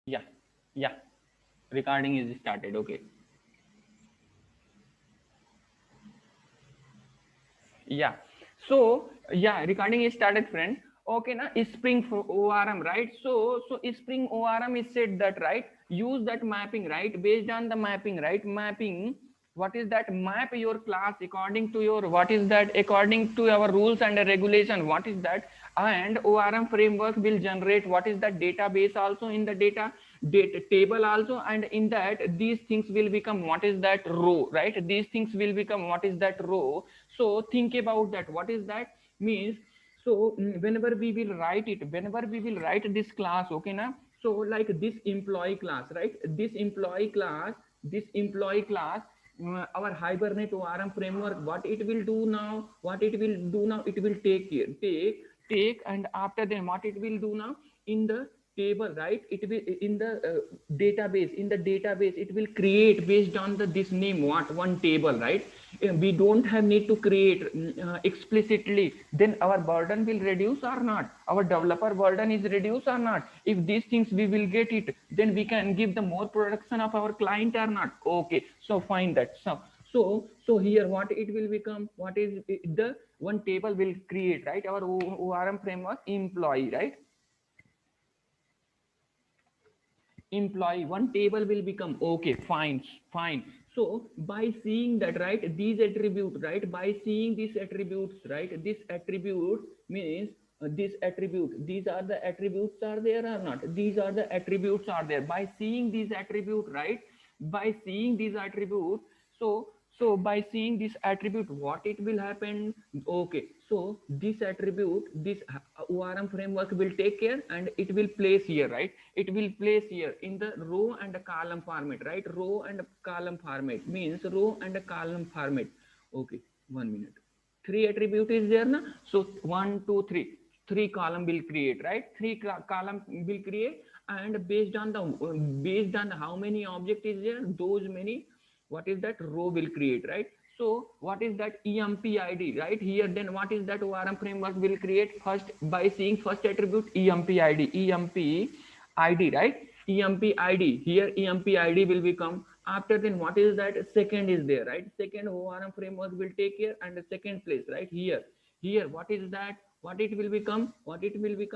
Yeah, yeah. Recording is started. Okay. Yeah. So yeah, recording is started, friend. Okay, na Spring for ORM, right? So Spring ORM is said that, right? Use that mapping, right? Based on the mapping, right? Mapping. What is that? Map your class according to your what is that? According to our rules and regulation. What is that? And ORM framework will generate what is that database also in the data table also, and in that these things will become what is that row, right? These things will become what is that row. So think about that. What is that means? So whenever we will write it, whenever we will write this class, okay now, so like this employee class, right? This employee class, our Hibernate ORM framework, what it will do now, it will take, and after then what it will do now, in the table, right? It will in the database it will create based on the this name, what one table, right? We don't have need to create explicitly. Then our burden will reduce or not, our developer burden is reduced or not. If these things we will get it, then we can give the more production of our client or not. Okay, so find that. So here what it will become, what is the one table will create, right? Our ORM framework employee, right? Employee, one table will become. Okay, fine. So by seeing that, right, these attributes, right, by seeing these attributes, right, this attribute means this attribute, these are the attributes are there or not, these are the attributes are there. By seeing these attribute, right, by seeing these attribute, so by seeing this attribute, what it will happen? Okay, so this attribute, this ORM framework will take care and it will place here, right? It will place here in the row and a column format, right? Row and column format means row and a column format. Okay, 1 minute. Three attribute is there na? So one, two, three. Three column will create, right? Three column will create, and based on how many object is there, those many what is that row will create, right? So what is that EMP ID, right? Here then what is that ORM framework will create first by seeing first attribute EMP ID, right? EMP ID, here EMP ID will become. After then what is that second is there, right? Second ORM framework will take care and the second place, right? Here what is that, what it will become,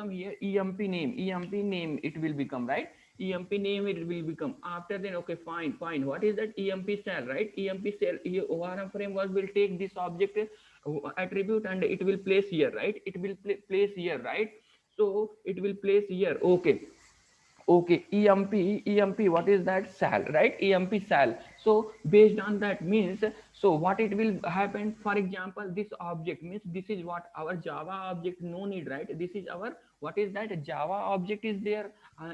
here EMP name it will become, right? EMP name it will become. After then, okay, fine. What is that EMP cell, right? EMP cell, ORM framework will take this object attribute and it will place here, right? It will place here, right? So it will place here. Okay, EMP, what is that? Sal, right? EMP sal. So based on that means, so what it will happen, for example, this object means this is what our Java object, no need, right? This is our, what is that Java object is there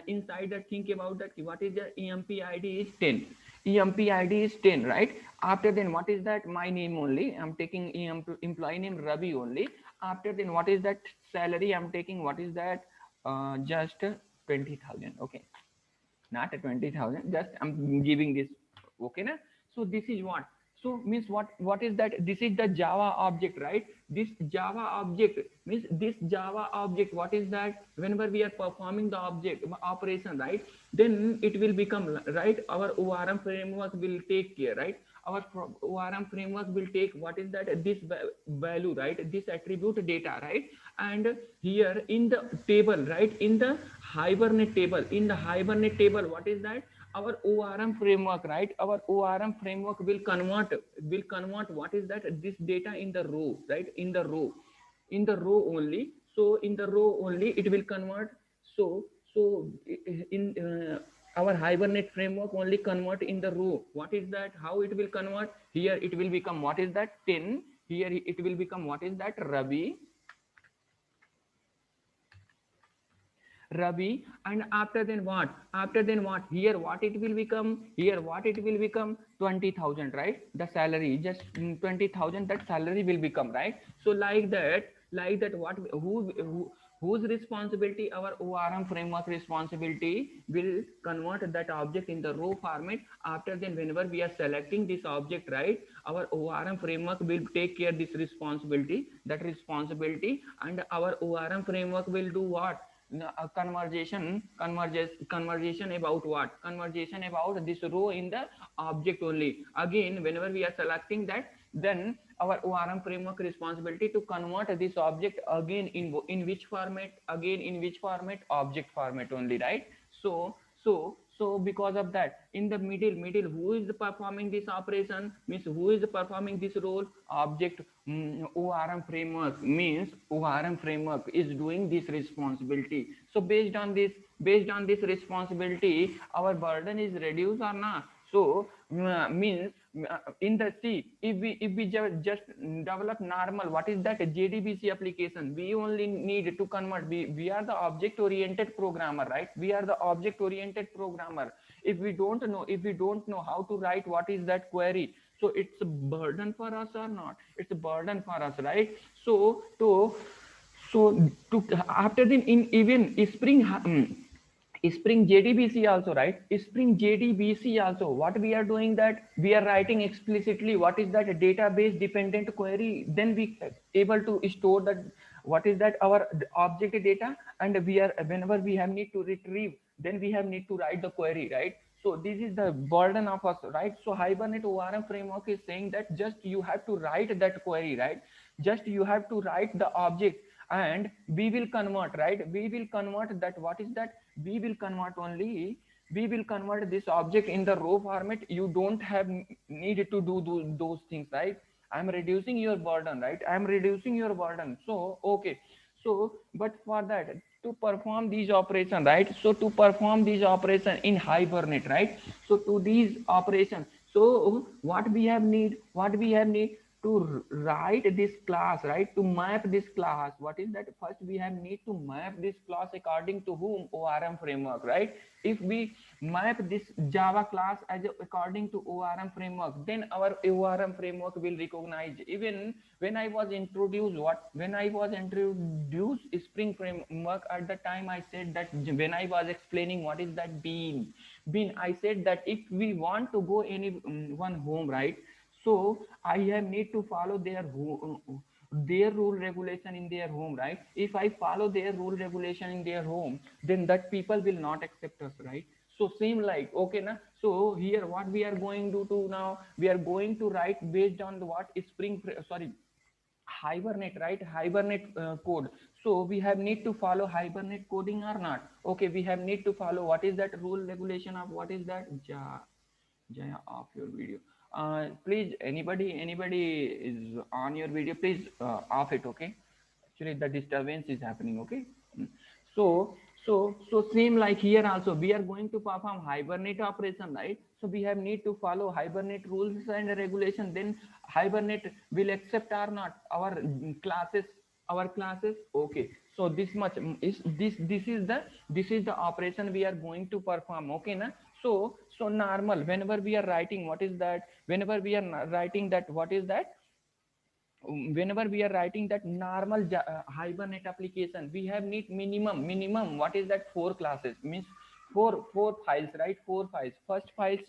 inside that. Think about that, what is the EMP ID is 10. EMP ID is 10, right? After then what is that, my name only, I'm taking employee name Ravi only. After then what is that salary, I'm taking what is that, just 20,000. Okay, not a 20,000, just I'm giving this. Okay na? So this is what, so means what is that, this is the Java object, right? This Java object means this Java object, what is that, whenever we are performing the object operation, right, then it will become, right, our ORM framework will take care, right? Our ORM framework will take what is that, this value, right, this attribute data, right? And here in the table, right, in the Hibernate table, what is that, our ORM framework, right? Our ORM framework will convert what is that, this data in the row, right? In the row only. So in the row only it will convert. So in our Hibernate framework only convert in the row. What is that, how it will convert? Here it will become what is that, 10. Here it will become what is that, Ravi. And after then what? After then what? Here what it will become? Here what it will become? 20,000, right? The salary just 20,000. That salary will become, right? So like that. What? Whose responsibility? Our ORM framework responsibility will convert that object in the row format. After then, whenever we are selecting this object, right? Our ORM framework will take care this responsibility. That responsibility, and our ORM framework will do what? conversation about what? Conversation about this row in the object only. Again, whenever we are selecting that, then our ORM framework responsibility to convert this object again in which format? Again in which format? Object format only, right? So because of that, in the middle, who is performing this operation? Means who is performing this role? Object. ORM framework means ORM framework is doing this responsibility. So based on this responsibility, our burden is reduced or not? So means in the C, if we just develop normal, what is that JDBC application? We only need to convert. We are the object oriented programmer, right? We are the object oriented programmer. If we don't know how to write what is that query, so it's a burden for us or not? It's a burden for us, right? So after the in even Spring JDBC also, right? Spring JDBC also, what we are doing, that we are writing explicitly what is that database dependent query. Then we able to store that what is that our object data, and we are whenever we have need to retrieve, then we have need to write the query, right? So this is the burden of us, right? So Hibernate ORM framework is saying that just you have to write that query, right? Just you have to write the object, and we will convert, right? We will convert that, what is that? We will convert only, we will convert this object in the row format. You don't have need to do those things, right? I'm reducing your burden, right? I'm reducing your burden. So okay, so but for that, to perform these operation, right? So to perform these operation in Hibernate, right? So to these operations, so what we have need to write this class, right? To map this class, what is that? First we have need to map this class according to whom? ORM framework, right? If we map this Java class as according to ORM framework, then our ORM framework will recognize. Even when I was introduced, when I was introduced Spring framework, at the time I said that, when I was explaining what is that bean, I said that if we want to go any one home, right? So I have need to follow their rule regulation in their home, right? If I follow their rule regulation in their home, then that people will not accept us, right? So same like, okay na? So here what we are going to do now, we are going to write based on the what Spring, sorry, Hibernate, right? Hibernate code. So we have need to follow Hibernate coding or not? Okay, we have need to follow, what is that rule regulation of, what is that? Jaya, off your video. Please, anybody is on your video, please off it, okay? Actually, the disturbance is happening, okay? Mm. So, so same like here also, we are going to perform Hibernate operation, right? So we have need to follow Hibernate rules and regulation. Then Hibernate will accept or not our classes. Okay, so this much is this is the operation we are going to perform, okay na? So normal, whenever we are writing, what is that? Whenever we are writing that, what is that? Whenever we are writing that normal Hibernate application, we have need minimum, what is that? Four classes, means four files, right? Four files. First files,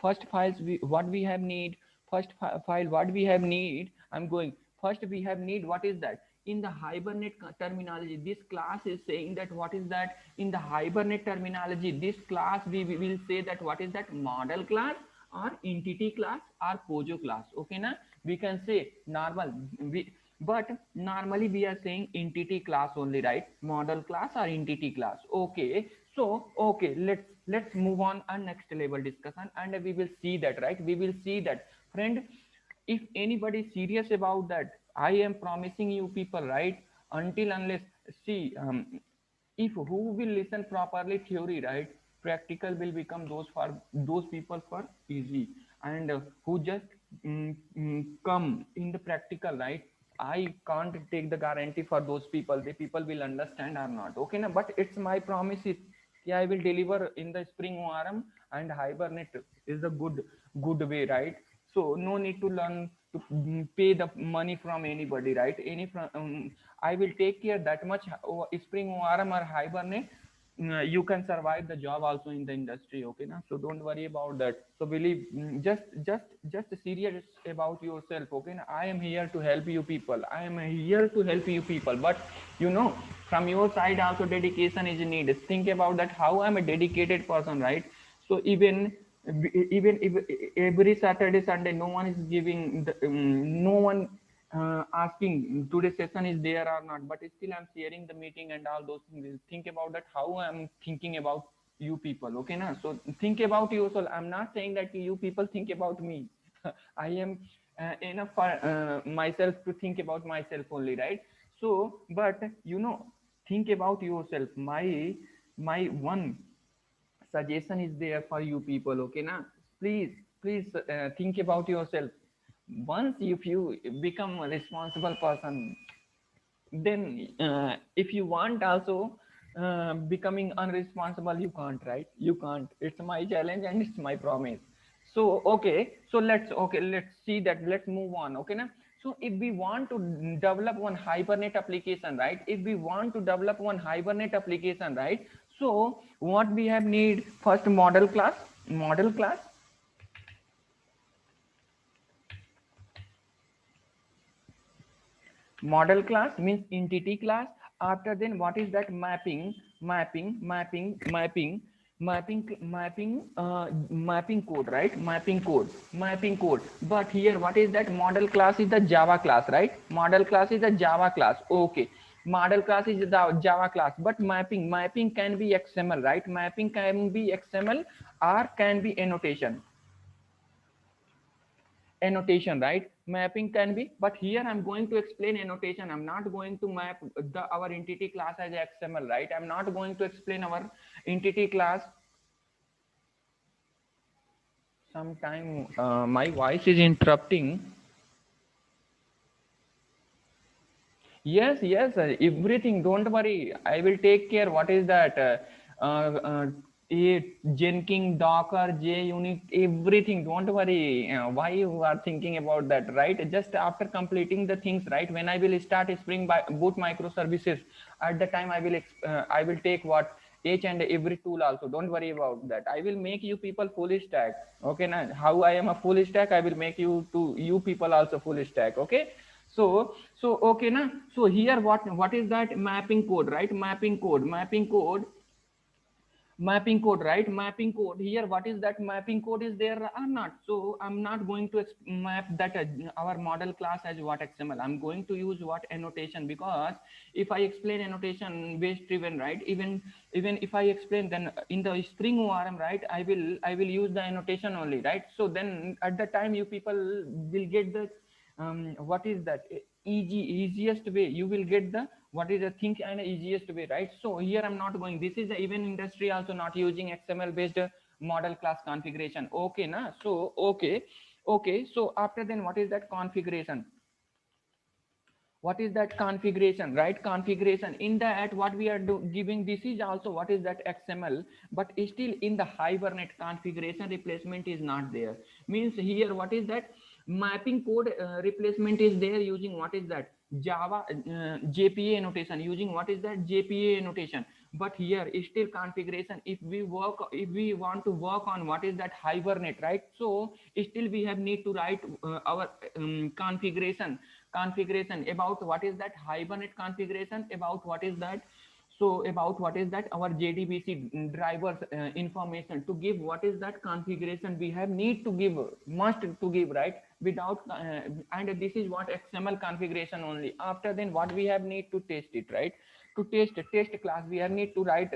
first files, what we have need, first file what we have need, I'm going, first we have need, what is that? In the Hibernate terminology, this class is saying that, what is that? In the Hibernate terminology, this class, we will say that, what is that? Model class, or entity class, or Pojo class, okay na? We can say normal, but normally we are saying entity class only, right? Model class or entity class, okay? So okay, let's move on a next level discussion, and we will see that, right? We will see that, friend. If anybody is serious about that, I am promising you people, right? Until unless, see, if who will listen properly theory, right? Practical will become those people for easy, and who just come in the practical, right? I can't take the guarantee for those people, the people will understand or not, okay na? But it's my promise is, yeah, I will deliver in the Spring ORM, and Hibernate is a good way, right? So no need to learn to pay the money from anybody, right? I will take care that much. Spring ORM or Hibernate, you can survive the job also in the industry. Okay na, so don't worry about that. So believe, just serious about yourself. Okay na, I am here to help you people, I am here to help you people. But you know, from your side also dedication is needed. Think about that, how I'm a dedicated person, right? So even if every Saturday Sunday no one is giving the, no one asking today's session is there or not, but still I'm sharing the meeting and all those things. Think about that, how I'm thinking about you people. Okay na, so think about yourself. I'm not saying that you people think about me. I am enough for myself to think about myself only, right? So but you know, think about yourself. My one suggestion is there for you people. Okay na, please think about yourself. Once if you become a responsible person, then if you want also becoming unresponsible, you can't, right? You can't. It's my challenge and it's my promise. So okay, so let's see that, let's move on. Okay na, so if we want to develop one Hibernate application, right? If we want to develop one Hibernate application, right? So what we have need, first model class. Model class means entity class. After then what is that? Mapping code, right? Mapping code. But here what is that? Model class is the Java class, right? Model class is the Java class. Okay, model class is the Java class. But mapping can be XML, right? Mapping can be XML or can be annotation, right? Mapping can be, but here I'm going to explain annotation. I'm not going to map the our entity class as XML, right? I'm not going to explain our entity class. Sometime my voice is interrupting. Yes, everything. Don't worry. I will take care. What is that? Jenkins, Docker, JUnit, everything. Don't worry. Why you are thinking about that, right? Just after completing the things, right? When I will start Spring Boot microservices, at the time I will take what each and every tool also. Don't worry about that. I will make you people full stack. Okay, now how I am a full stack, I will make you people also full stack. Okay. So okay na, so here what is that? Mapping code, right? Mapping code, right? Mapping code. Here what is that? Mapping code is there or not? So I'm not going to map that our model class as what XML. I'm going to use what annotation, because if I explain annotation based driven, right? Even if I explain, then in the Spring ORM, right, I will use the annotation only, right? So then at the time you people will get the what is that? Easiest way you will get the, what is the think and easiest way, right? So here I'm not going, this is the even industry also not using XML based model class configuration. Okay na, so okay, so after then what is that? Configuration. What is that? Configuration, right? Configuration, in that what we are giving, this is also what is that? XML. But still in the Hibernate, configuration replacement is not there. Means here what is that? Mapping code replacement is there using what is that? Java JPA annotation, using what is that? JPA annotation. But here is still configuration. If we want to work on what is that? Hibernate, right? So still we have need to write our configuration about what is that? Hibernate configuration, about what is that? So about what is that? Our JDBC drivers information, to give what is that? Configuration we have need to give, must to give, right? Without and this is what? XML configuration only. After then what we have need to test it, right? To test class we have need to write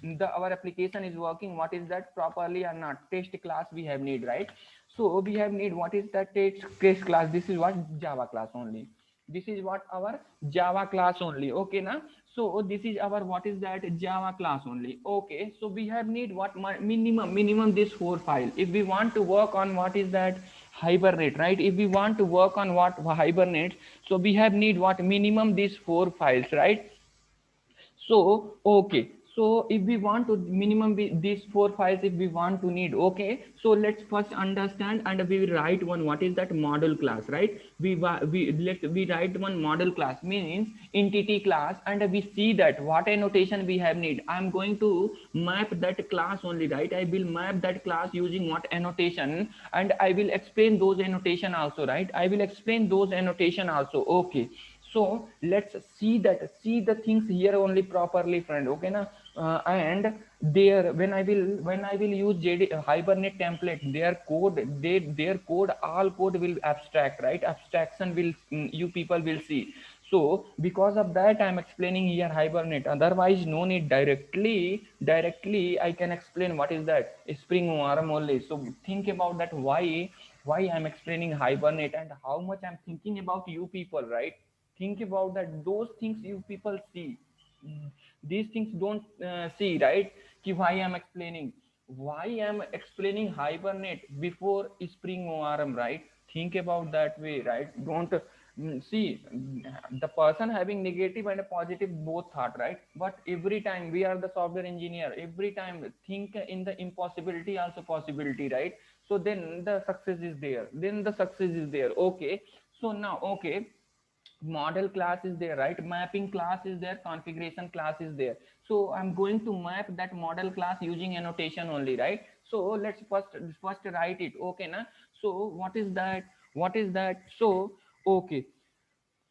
the our application is working, what is that? Properly or not. Test class we have need, right? So we have need what is that? Test class. This is what? Java class only. This is what? Our Java class only. Okay na, so this is our what is that? Java class only. Okay, so we have need what? Minimum this 4 file if we want to work on what is that? Hibernate, right? If we want to work on what? Hibernate, so we have need what? Minimum these 4 files, right? So okay, So if we want to minimum these four files if we want to need, okay, so let's first understand and we will write one, what is that model class, right? We write one model class means entity class, and we see that what annotation we have need. I'm going to map that class only, right? I will map that class using what annotation, and I will explain those annotation also, right? I will explain those annotation also, okay. So let's see that, see the things here only properly, friend, okay na? And there when I will use JD Hibernate template, their code, their code, all code will abstract, right? Abstraction will, you people will see. So because of that I'm explaining here Hibernate, otherwise no need. Directly I can explain what is that Spring ORM only. So think about that, why I'm explaining Hibernate and how much I'm thinking about you people, right? Think about that, those things you people see. These things don't see, right? Ki why I'm explaining, why I'm explaining Hibernate before Spring ORM, right? Think about that way, right? Don't see, the person having negative and a positive both thought, right? But every time we are the software engineer, every time think in the impossibility also possibility, right? So then the success is there, then the success is there, okay. So now, okay, model class is there, right? Mapping class is there, configuration class is there. So I'm going to map that model class using annotation only, right? So let's first write it, okay na? So what is that so, okay,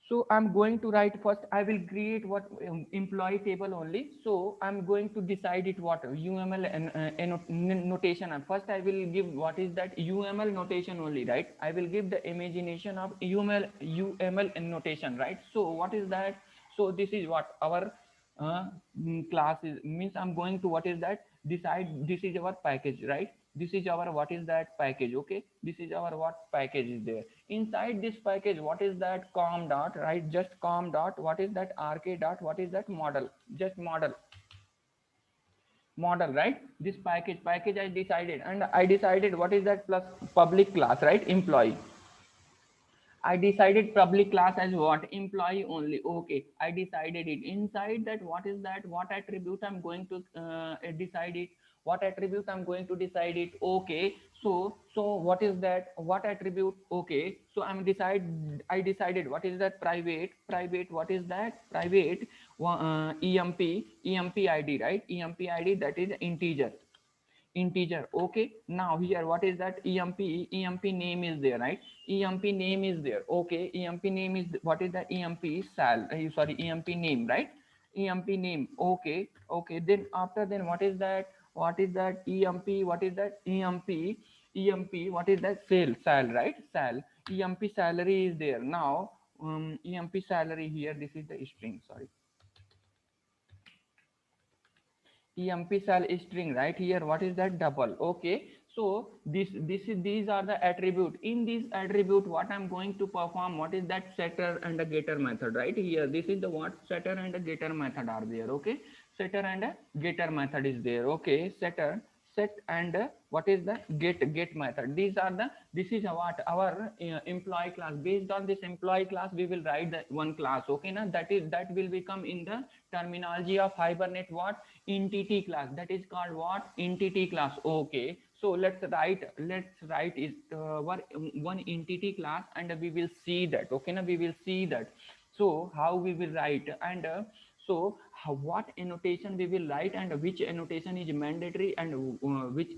so I'm going to write first, I will create what employee table only. So I'm going to decide it what UML and notation. And first I will give what is that UML notation only, right? I will give the imagination of UML and notation, right? So what is that? So this is what our uh, class is, means I'm going to what is that decide, this is our package, right? This is our what is that package, okay? This is our what package is there. Inside this package, what is that com dot, right? Just com dot, what is that rk dot, what is that model, just model, right? This package I decided, and I decided what is that plus public class, right? Employee, I decided public class as what employee only, okay. I decided it. Inside that, what is that, what attribute I'm going to decide it, what attribute I'm going to decide it, okay. So what is that, what attribute, okay. So I decided what is that private, what is that private emp id, right? Emp id, that is integer, okay. Now here what is that emp name is there, right? Emp name is there, okay. Emp name is, what is the emp sorry, emp name, right? Emp name, okay. Then after, then what is that emp, what is that emp, what is that sal, right? Sal, emp salary is there. Now emp salary, here this is the string, sorry, emp sal string, right? Here what is that double, okay. So this is, these are the attribute. In this attribute, what I'm going to perform, what is that setter and a getter method, right? Here this is the what setter and a getter method are there, okay. Setter and a getter method is there, okay. Set and what is the get method. These are the, this is what our employee class. Based on this employee class, we will write the one class, okay now. That will become in the terminology of Hibernate what entity class. That is called what entity class, okay. So let's write is one entity class, and we will see that, okay now. We will see that. So how we will write, and so what annotation we will write, and which annotation is mandatory, and which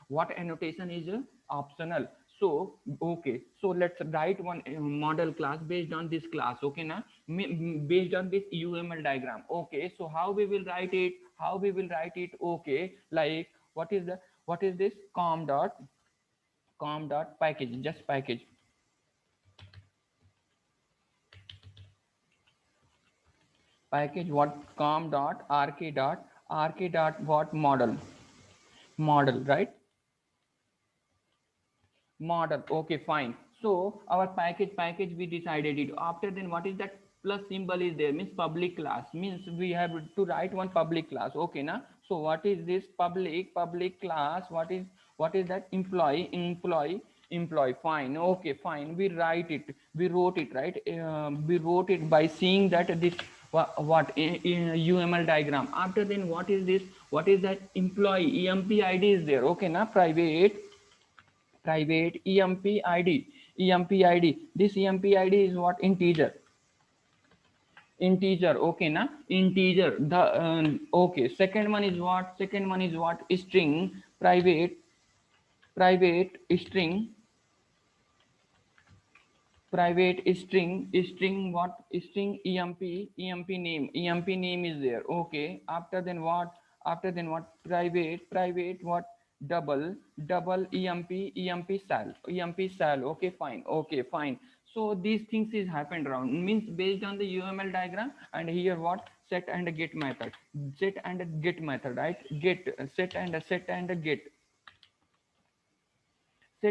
what annotation is optional. So okay, so let's write one model class based on this class, okay now, based on this UML diagram, okay. So how we will write it, okay, like what is this com dot package, just package what com dot rk dot what model, right? Model, okay, fine. So our package we decided it. After, then what is that plus symbol is there, means public class, means we have to write one public class, okay now. So what is this public class, what is that employee employee, fine, okay, fine, we write it, we wrote it, right? We wrote it by seeing that this what in UML diagram. After then what is this, what is that? Employee emp id is there, okay na? Private emp id, emp id, this emp id is what? Integer, integer, okay na? Integer, the okay, second one is what? Second one is what? String, private, private string, private string, string what? String emp, emp name, emp name is there, okay. After then what? After then what? Private, private what? Double, double emp, emp sal, emp sal, okay, fine, okay, fine. So these things is happened around, means based on the UML diagram. And here what? Set and get method, set and get method, right? Get, set and get, set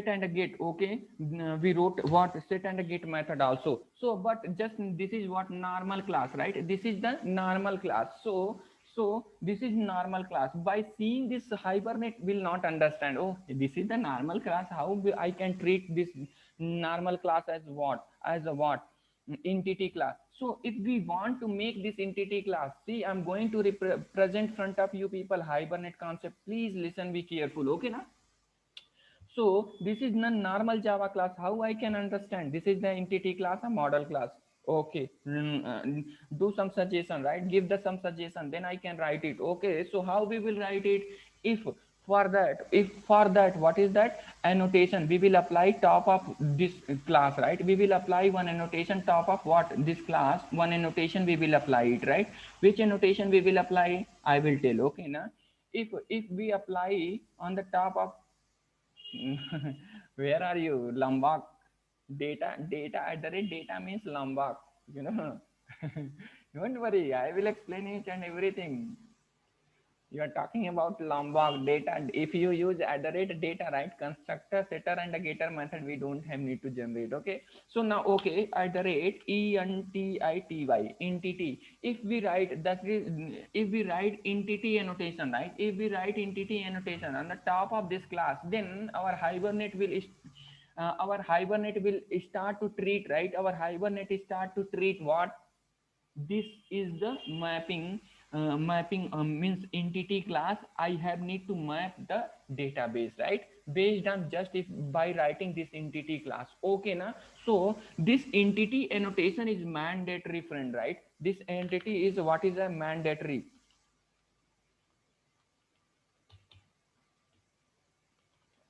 and get, okay. We wrote what? Set and get method also. So but just this is what? Normal class, right? This is the normal class. So this is normal class. By seeing this, Hibernate will not understand, oh, this is the normal class, how I can treat this normal class as what? As a what? Entity class. So if we want to make this entity class, see, I'm going to present front of you people Hibernate concept. Please listen, be careful, okay na? So this is the normal Java class. How I can understand? This is the entity class, a model class. Okay, do some suggestion, right? Give the some suggestion, then I can write it. Okay, so how we will write it? If for that, what is that? Annotation. We will apply top of this class, right? We will apply one annotation top of what? This class. One annotation we will apply it, right? Which annotation we will apply? I will tell. Okay, na? If we apply on the top of where are you? Lambak. Data at the rate data means Lambak. You know. Don't worry, I will explain each and everything. You are talking about Lombok data. If you use at the rate data, right? Constructor, setter, and a getter method, we don't have need to generate. Okay. So now, okay, at the rate entity, entity. If we write that is, if we write entity annotation, right? If we write entity annotation on the top of this class, then our Hibernate will start to treat, right? Our Hibernate start to treat what? This is the mapping. Mapping means entity class. I have need to map the database, right? Based on just if by writing this entity class, okay na? So this entity annotation is mandatory, friend, right? This entity is what? Is a mandatory,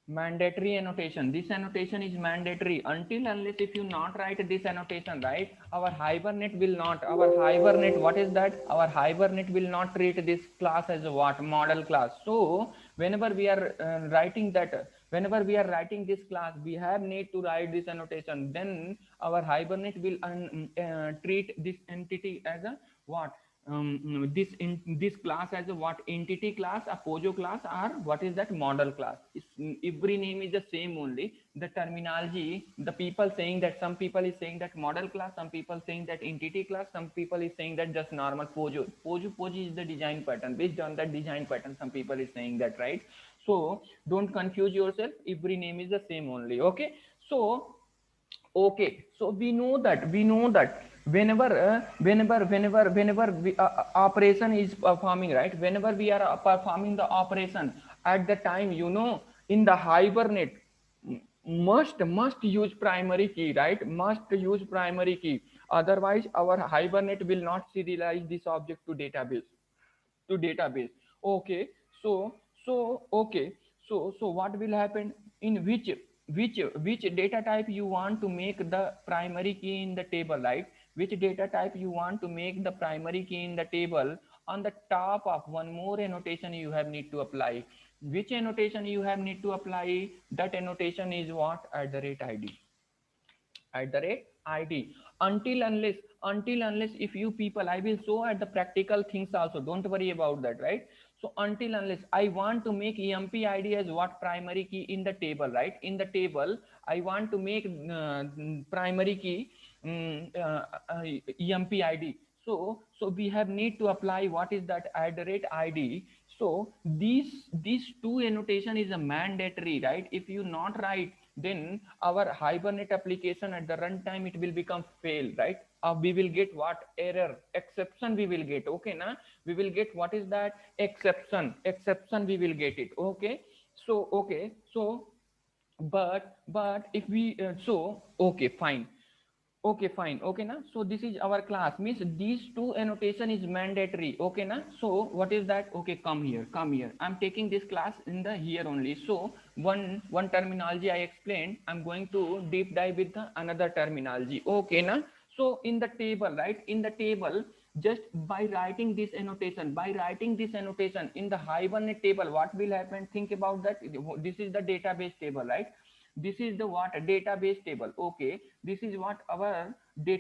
mandatory annotation. This annotation is mandatory. Until unless if you not write this annotation, right? Our Hibernate will not, our Hibernate, what is that? Our Hibernate will not treat this class as a what? Model class. So whenever we are writing that, whenever we are writing this class, we have need to write this annotation. Then our Hibernate will treat this entity as a what? This in this class as a what? Entity class, a Pojo class, or what is that? Model class. Every name is the same only. The terminology, the people saying that, some people is saying that model class, some people saying that entity class, some people is saying that just normal Pojo is the design pattern. Based on that design pattern, some people is saying that, right? So don't confuse yourself. Every name is the same only, okay? So okay, so we know that whenever operation is performing, right? Whenever we are performing the operation, at the time, in the Hibernate, must use primary key, right? Must use primary key. Otherwise our Hibernate will not serialize this object to database, okay. So okay, so what will happen? In which data type you want to make the primary key in the table, right? Which data type you want to make the primary key in the table? On the top of one more annotation you have need to apply. Which annotation you have need to apply? That annotation is what? At the rate id, at the rate id. Until unless if you people, I will show at the practical things also, don't worry about that, right? So until unless I want to make emp id as what? Primary key in the table, right? In the table I want to make primary key, emp id. So we have need to apply what is that? At the rate id. So these two annotation is a mandatory, right? If you not write then our Hibernate application at the runtime it will become fail, right? We will get what? Error, exception we will get. Okay, na? We will get what is that? Exception we will get it. Okay. So okay, so but if we okay, fine. Okay, fine. Okay, na. So this is our class. Means these two annotation is mandatory. Okay, na. So what is that? Okay, come here. Come here. I'm taking this class in the here only. So one terminology I explained. I'm going to deep dive with the another terminology. Okay, na. So in the table, right? In the table, just by writing this annotation in the Hibernate table, what will happen? Think about that. This is the database table, right? This is the what? Database table. Okay, this is what our data